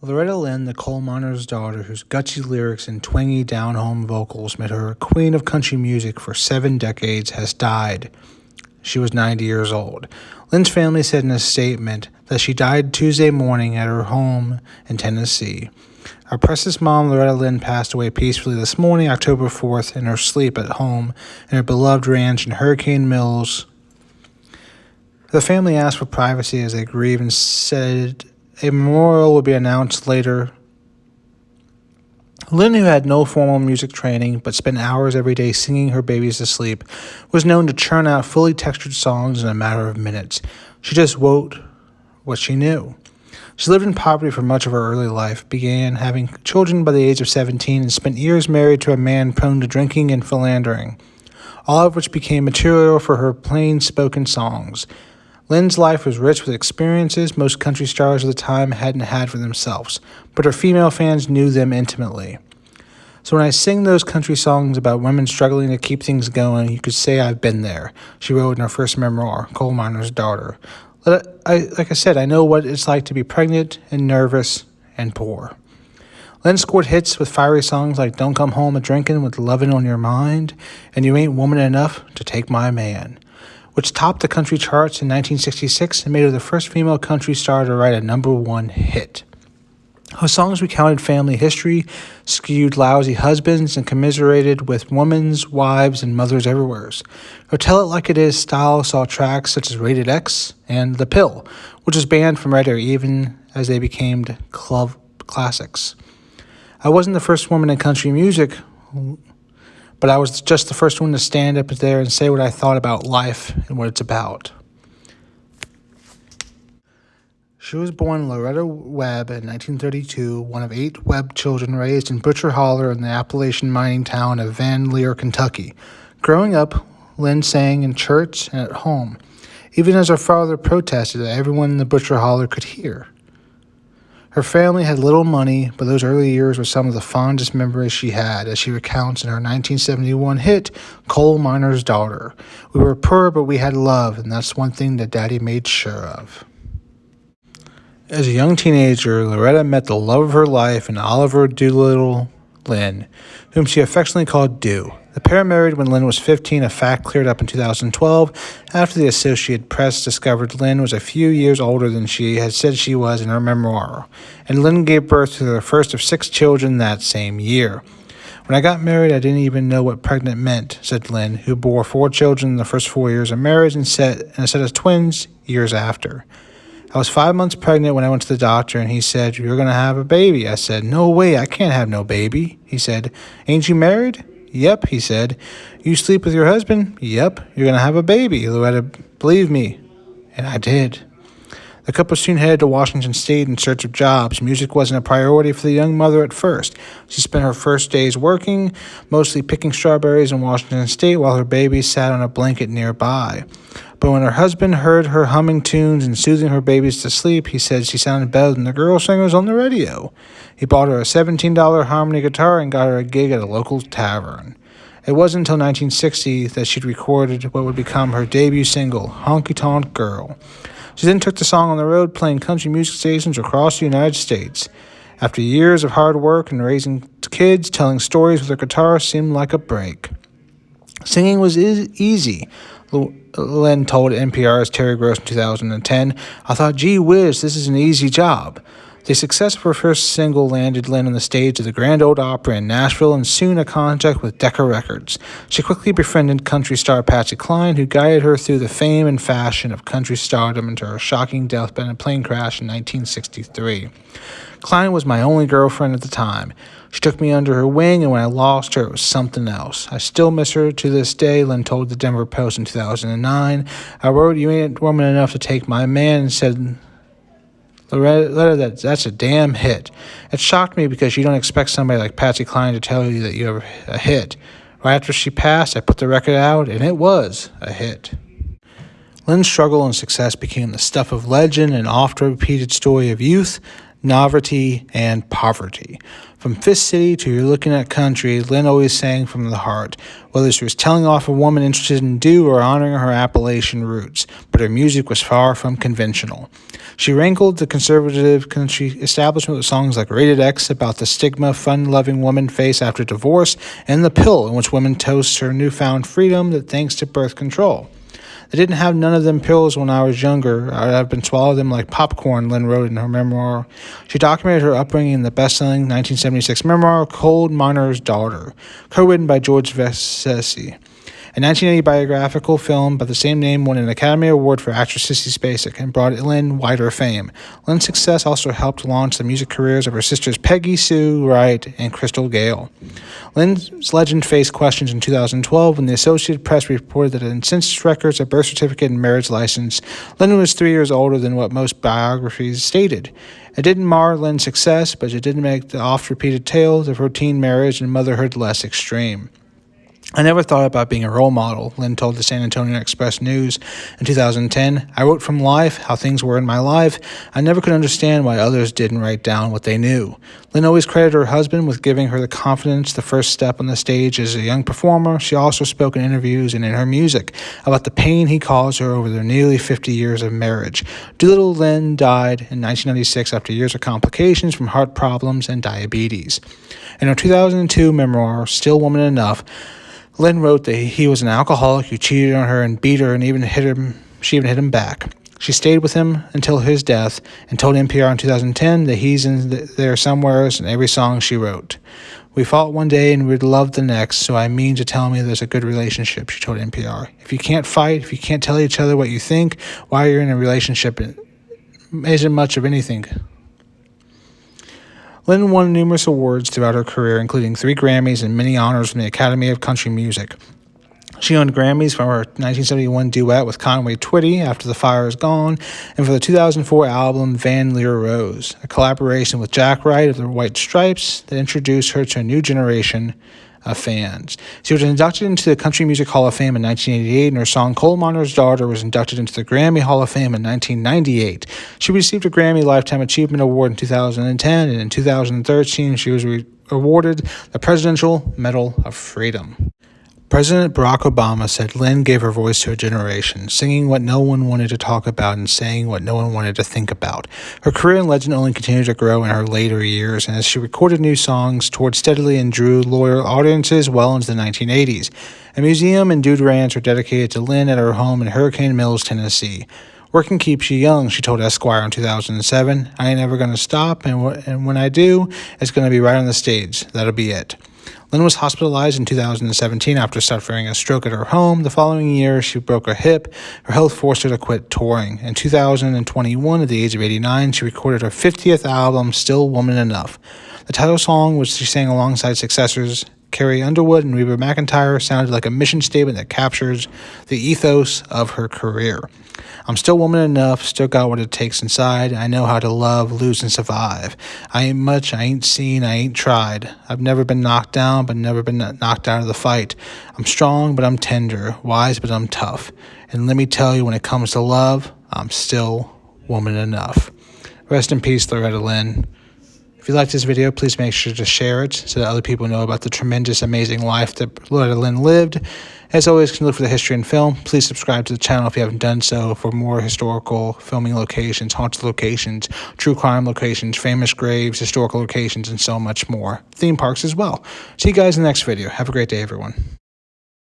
Loretta Lynn, the coal miner's daughter, whose gutsy lyrics and twangy down-home vocals made her a queen of country music for 7 decades, has died. She was 90 years old. Lynn's family said in a statement that she died Tuesday morning at her home in Tennessee. Our precious mom, Loretta Lynn, passed away peacefully this morning, October 4th, in her sleep at home in her beloved ranch in Hurricane Mills. The family asked for privacy as they grieve and said a memorial would be announced later. Lynn, who had no formal music training but spent hours every day singing her babies to sleep, was known to churn out fully textured songs in a matter of minutes. She just wrote what she knew. She lived in poverty for much of her early life, began having children by the age of 17, and spent years married to a man prone to drinking and philandering, all of which became material for her plain-spoken songs. Lynn's life was rich with experiences most country stars of the time hadn't had for themselves, but her female fans knew them intimately. So when I sing those country songs about women struggling to keep things going, you could say I've been there, she wrote in her first memoir, Coal Miner's Daughter. Like I said, I know what it's like to be pregnant and nervous and poor. Lynn scored hits with fiery songs like Don't Come Home a-Drinkin' with Lovin' on Your Mind and You Ain't Woman Enough to Take My Man, which topped the country charts in 1966 and made her the first female country star to write a #1 hit. Her songs recounted family history, skewed lousy husbands, and commiserated with women's, wives, and mothers everywhere. Her Tell It Like It Is style saw tracks such as Rated X and The Pill, which was banned from radio even as they became club classics. I wasn't the first woman in country music, but I was just the first one to stand up there and say what I thought about life and what it's about. She was born Loretta Webb in 1932, one of 8 Webb children raised in Butcher Holler in the Appalachian mining town of Van Lear, Kentucky. Growing up, Lynn sang in church and at home, even as her father protested that everyone in the Butcher Holler could hear. Her family had little money, but those early years were some of the fondest memories she had, as she recounts in her 1971 hit, Coal Miner's Daughter. We were poor, but we had love, and that's one thing that Daddy made sure of. As a young teenager, Loretta met the love of her life in Oliver Doolittle Lynn, whom she affectionately called Do. The pair married when Lynn was 15, a fact cleared up in 2012 after the Associated Press discovered Lynn was a few years older than she had said she was in her memoir, and Lynn gave birth to their first of 6 children that same year. When I got married, I didn't even know what pregnant meant, said Lynn, who bore 4 children in the first 4 years of marriage and a set of twins years after. I was 5 months pregnant when I went to the doctor, and he said, "You're going to have a baby." I said, "No way, I can't have no baby." He said, "Ain't you married?" "Yep," he said. "You sleep with your husband?" "Yep, you're going to have a baby, Loretta, believe me." And I did. The couple soon headed to Washington State in search of jobs. Music wasn't a priority for the young mother at first. She spent her first days working, mostly picking strawberries in Washington State while her baby sat on a blanket nearby. But when her husband heard her humming tunes and soothing her babies to sleep, he said she sounded better than the girl singers on the radio. He bought her a $17 harmony guitar and got her a gig at a local tavern. It wasn't until 1960 that she'd recorded what would become her debut single, Honky Tonk Girl. She then took the song on the road, playing country music stations across the United States. After years of hard work and raising kids, telling stories with her guitar seemed like a break. Singing was easy, Lynn told NPR's Terry Gross in 2010. "I thought, gee whiz, this is an easy job." The success of her first single landed Lynn on the stage of the Grand Ole Opry in Nashville and soon a contract with Decca Records. She quickly befriended country star Patsy Cline, who guided her through the fame and fashion of country stardom into her shocking death in a plane crash in 1963. Cline was my only girlfriend at the time. She took me under her wing, and when I lost her, it was something else. I still miss her to this day, Lynn told the Denver Post in 2009. I wrote, "You ain't woman enough to take my man," and said, Loretta, that's a damn hit. It shocked me because you don't expect somebody like Patsy Cline to tell you that you have a hit. Right after she passed, I put the record out, and it was a hit. Lynn's struggle and success became the stuff of legend, an oft-repeated story of youth, novelty, and poverty. From Fist City to You're Looking at Country, Lynn always sang from the heart, whether she was telling off a woman interested in do or honoring her Appalachian roots, but her music was far from conventional. She wrangled the conservative country establishment with songs like Rated X about the stigma fun-loving women face after divorce, and The Pill, in which women toast her newfound freedom that thanks to birth control. I didn't have none of them pills when I was younger. I'd have been swallowed them like popcorn, Lynn wrote in her memoir. She documented her upbringing in the best-selling 1976 memoir, Coal Miner's Daughter, co-written by George Vesey. A 1980 biographical film by the same name won an Academy Award for actress Sissy Spacek and brought Lynn wider fame. Lynn's success also helped launch the music careers of her sisters Peggy Sue Wright and Crystal Gale. Lynn's legend faced questions in 2012 when the Associated Press reported that in census records, a birth certificate, and marriage license, Lynn was 3 years older than what most biographies stated. It didn't mar Lynn's success, but it did make the oft-repeated tales of her teen marriage and motherhood less extreme. I never thought about being a role model, Lynn told the San Antonio Express News in 2010. I wrote from life, how things were in my life. I never could understand why others didn't write down what they knew. Lynn always credited her husband with giving her the confidence, the first step on the stage as a young performer. She also spoke in interviews and in her music about the pain he caused her over their nearly 50 years of marriage. Doolittle Lynn died in 1996 after years of complications from heart problems and diabetes. In her 2002 memoir, Still Woman Enough, Lynn wrote that he was an alcoholic who cheated on her and beat her and she even hit him back. She stayed with him until his death and told NPR in 2010 that he's in there somewhere in every song she wrote. We fought one day and we'd love the next, so I mean to tell me there's a good relationship, she told NPR. If you can't fight, if you can't tell each other what you think, why you're in a relationship isn't much of anything. Lynn won numerous awards throughout her career, including 3 Grammys and many honors from the Academy of Country Music. She earned Grammys for her 1971 duet with Conway Twitty, After the Fire Is Gone, and for the 2004 album Van Lear Rose, a collaboration with Jack Wright of the White Stripes that introduced her to a new generation of fans. She was inducted into the Country Music Hall of Fame in 1988, and her song Coal Miner's Daughter was inducted into the Grammy Hall of Fame in 1998. She received a Grammy Lifetime Achievement Award in 2010, and in 2013 she was awarded the Presidential Medal of Freedom. President Barack Obama said Lynn gave her voice to a generation, singing what no one wanted to talk about and saying what no one wanted to think about. Her career and legend only continued to grow in her later years, and as she recorded new songs, toured steadily and drew loyal audiences well into the 1980s. A museum and dude ranch are dedicated to Lynn at her home in Hurricane Mills, Tennessee. Working keeps you young, she told Esquire in 2007. I ain't ever going to stop, and when I do, it's going to be right on the stage. That'll be it. Lynn was hospitalized in 2017 after suffering a stroke at her home. The following year, she broke her hip. Her health forced her to quit touring. In 2021, at the age of 89, she recorded her 50th album, Still Woman Enough. The title song, which she sang alongside successors Carrie Underwood and Reba McEntire, sounded like a mission statement that captures the ethos of her career. I'm still woman enough, still got what it takes inside. I know how to love, lose, and survive. I ain't much, I ain't seen, I ain't tried. I've never been knocked down, but never been knocked out of the fight. I'm strong, but I'm tender, wise, but I'm tough. And let me tell you, when it comes to love, I'm still woman enough. Rest in peace, Loretta Lynn. If you liked this video, please make sure to share it so that other people know about the tremendous, amazing life that Loretta Lynn lived. As always, you can look for the history in film. Please subscribe to the channel if you haven't done so for more historical filming locations, haunted locations, true crime locations, famous graves, historical locations, and so much more. Theme parks as well. See you guys in the next video. Have a great day, everyone.